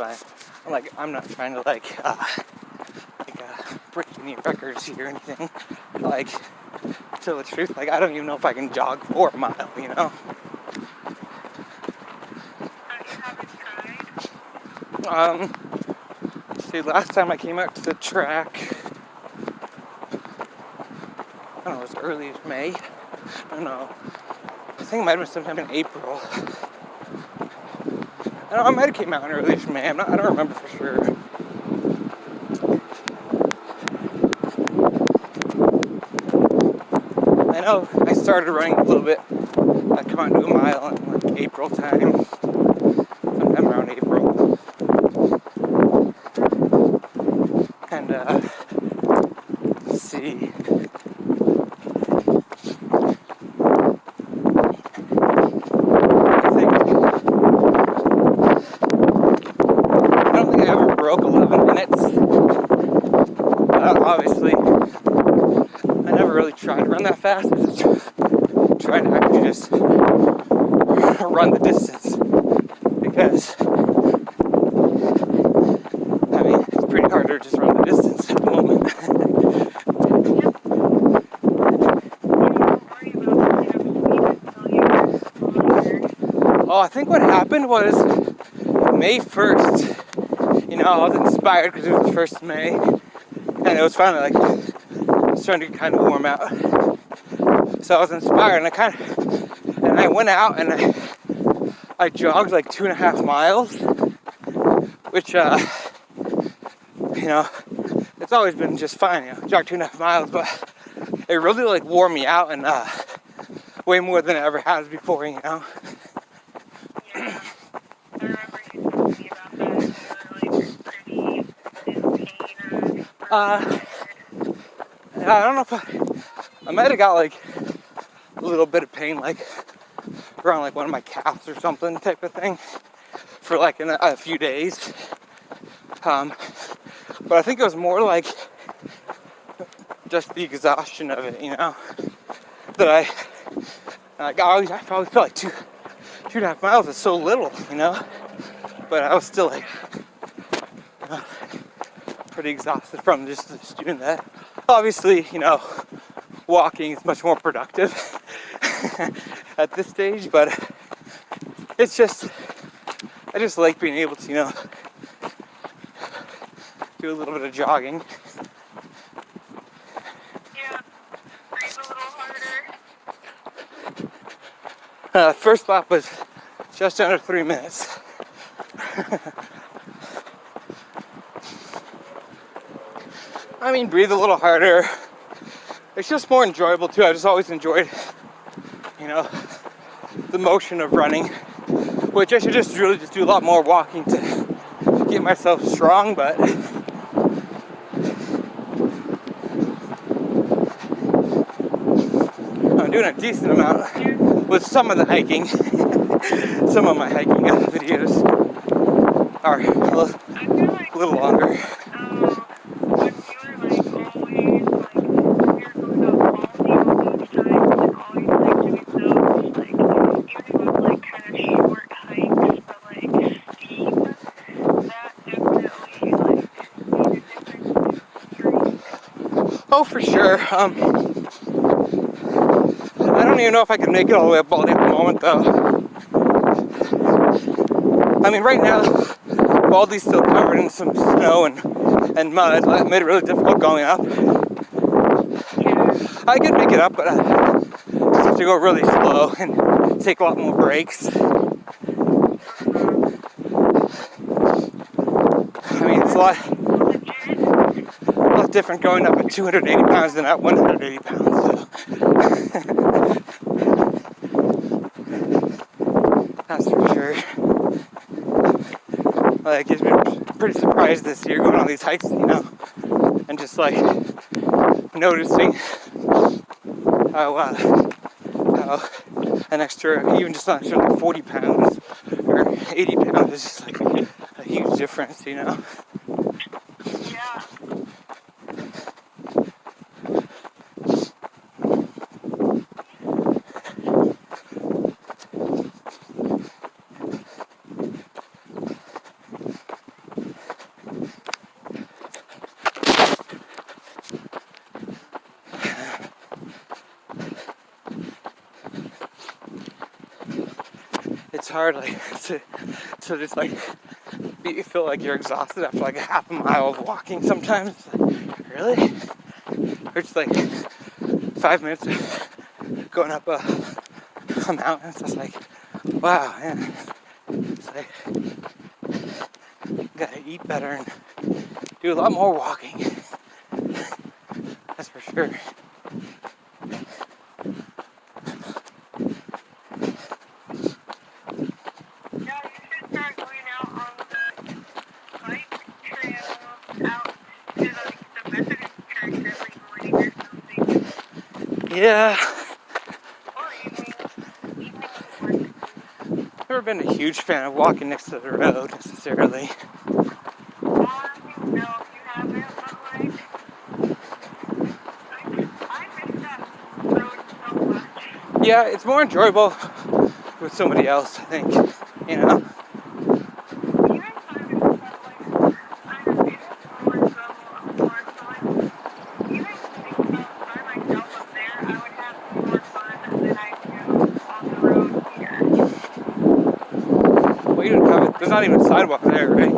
fine. I'm not trying to break any records here or anything. To tell the truth, I don't even know if I can jog for a mile, you know? You haven't tried? See, last time I came out to the track, I don't know, it was early as May. I don't know. I think it might have been sometime in April. I might have came out in early as May. I don't remember for sure. I know I started running a little bit. I come out to a mile in April time. Sometime around April. And let's see. I don't think I ever broke 11 minutes. Obviously, I never really tried to run that fast. I just tried to actually just run the distance. Because, it's pretty hard to just run the distance at the moment. I think what happened was May 1st, I was inspired because it was the 1st of May, and it was finally starting to kind of warm out. So I was inspired, and I went out and I jogged 2.5 miles, which, it's always been just fine, jog 2.5 miles, but it really wore me out and way more than it ever has before, Yeah, I remember you telling me about that. You were pretty in pain or I don't know if I might have got a little bit of pain around one of my calves or something type of thing for in a few days. But I think it was more just the exhaustion of it, that I probably felt 2.5 miles is so little, but I was still pretty exhausted from just doing that. Obviously, walking is much more productive at this stage, but it's just, I just like being able to, do a little bit of jogging. Yeah, breathe a little harder. First lap was just under 3 minutes. Breathe a little harder. It's just more enjoyable too. I just always enjoyed, the motion of running, which I should just really do a lot more walking to get myself strong, but I'm doing a decent amount with some of the hiking. Some of my hiking videos are a little longer. Oh, for sure. I don't even know if I can make it all the way up Baldy at the moment, though. Right now, Baldy's still covered in some snow and mud. It made it really difficult going up. I could make it up, but I just have to go really slow and take a lot more breaks. It's a lot different going up at 280 pounds than at 180 pounds. So. That's for sure. It's been pretty surprised this year going on these hikes, and just noticing how an extra, even just an extra 40 pounds or 80 pounds is just a huge difference, Yeah. hard, like, to just, like, you feel like you're exhausted after, like, a half a mile of walking sometimes. Like, really? Or just, like, 5 minutes of going up a mountain. It's just like, wow, man. It's like, gotta eat better and do a lot more walking. That's for sure. Yeah, you should start going out on the bike trail out to like the Methodist church every morning or something. Yeah. Or evening. Evening would work. Never been a huge fan of walking next to the road necessarily. No, if you haven't, but like, I miss that road so much. Yeah, it's more enjoyable with somebody else, I think. You know? Even Simon said, like, I don't know, it is more enjoyable up north, so like, even think about by myself up there, I would have more fun than I do on the road here. Well, you don't have it. There's not even a sidewalk there, right?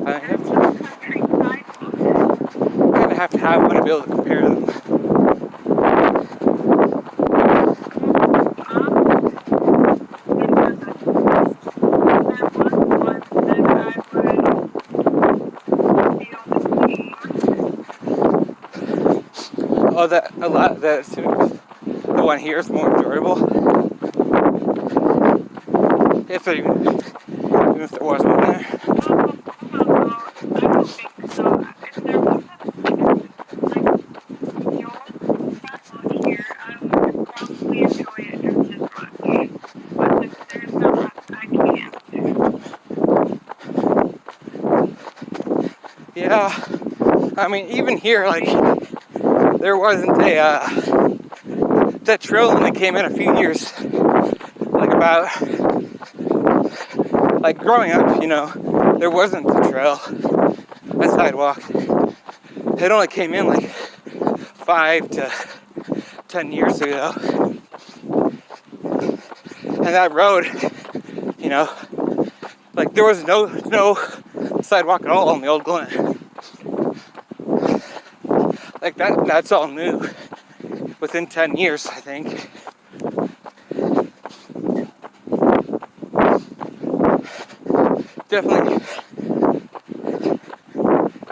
I have to, kind of have to have one to be able to compare them. Oh, the one here is more enjoyable. If there, even if there was one there. Yeah, I mean, even here, like, there wasn't that trail only came in a few years, like about, like growing up, you know, there wasn't a trail, a sidewalk. It only came in like 5 to 10 years ago. And that road, you know, like there was no sidewalk at all on the old Glen. Like that's all new within 10 years, I think. Definitely,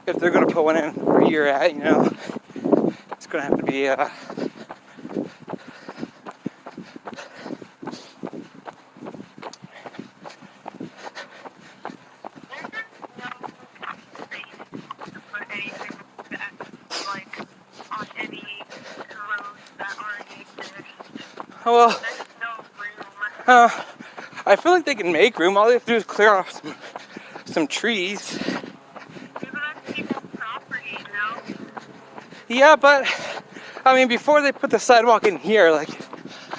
if they're gonna put one in where you're at, you know, it's gonna have to be well, I feel like they can make room. All they have to do is clear off some trees. Yeah, but I mean, before they put the sidewalk in here, like,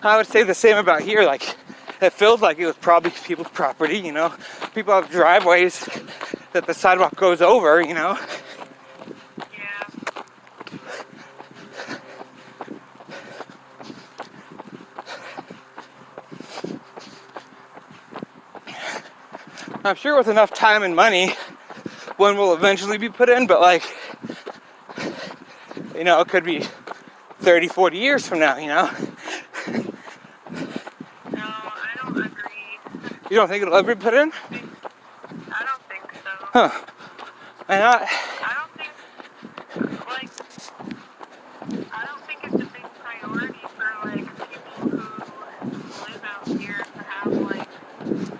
I would say the same about here. Like, it feels like it was probably people's property, you know. People have driveways that the sidewalk goes over, you know. I'm sure with enough time and money, one will eventually be put in, but like, you know, it could be 30, 40 years from now, you know? No, I don't agree. You don't think it'll ever be put in? I don't think so. Huh. Why not? I don't think it's a big priority for, like, people who live out here to have, like,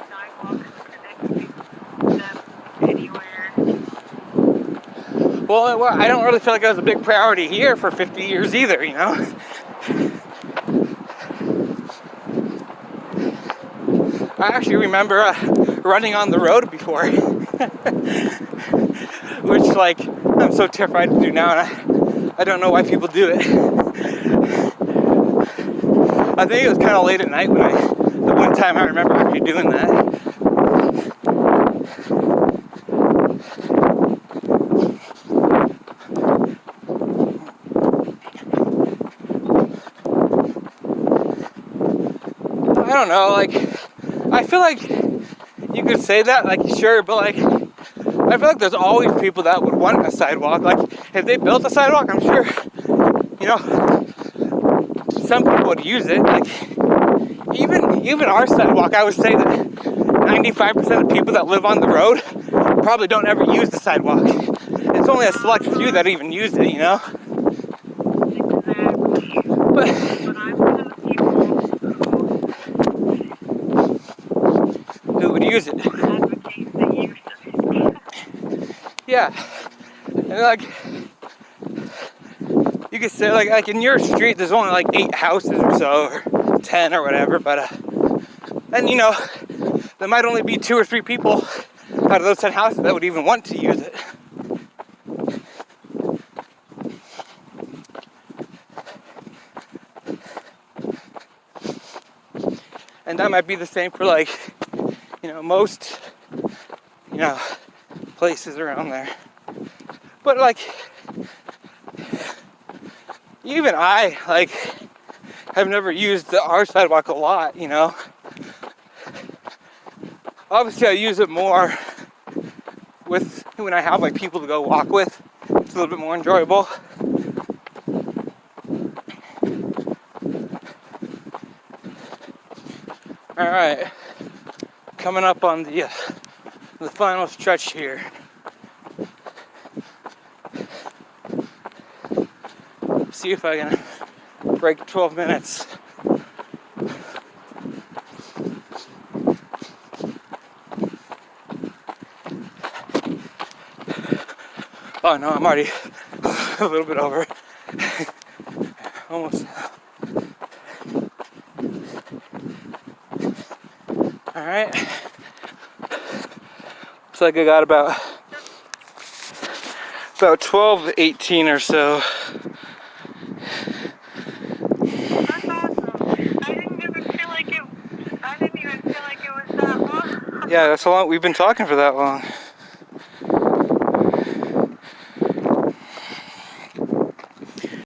sidewalks connecting them anywhere. Well, I don't really feel like it was a big priority here for 50 years either, you know? I actually remember running on the road before, which, like, I'm so terrified to do now, and I don't know why people do it. I think it was kind of late at night the one time I remember actually doing that. don't know, like, I feel like you could say that, like, sure, but like, I feel like there's always people that would want a sidewalk. Like, if they built a sidewalk, I'm sure, you know, some people would use it. Like, even our sidewalk, I would say that 95% of people that live on the road probably don't ever use the sidewalk. It's only a select few that even use it, you know? Exactly. But But I'm one of the people who would use it? who advocates the use of it. Yeah. And like, you could say like in your street there's only like 8 houses or so, or 10 or whatever, but and you know, there might only be 2 or 3 people out of those 10 houses that would even want to use it. And that might be the same for like, you know, most, you know, places around there. But like, even I, like, have never used our sidewalk a lot, you know. Obviously I use it more with when I have like people to go walk with. It's a little bit more enjoyable. All right, coming up on the final stretch here. See if I can break 12 minutes. Oh no, I'm already a little bit over. Almost. All right. Looks like I got about 12:18 or so. That's awesome. I didn't even feel like it was that long. Yeah, that's how long we've been talking for that long.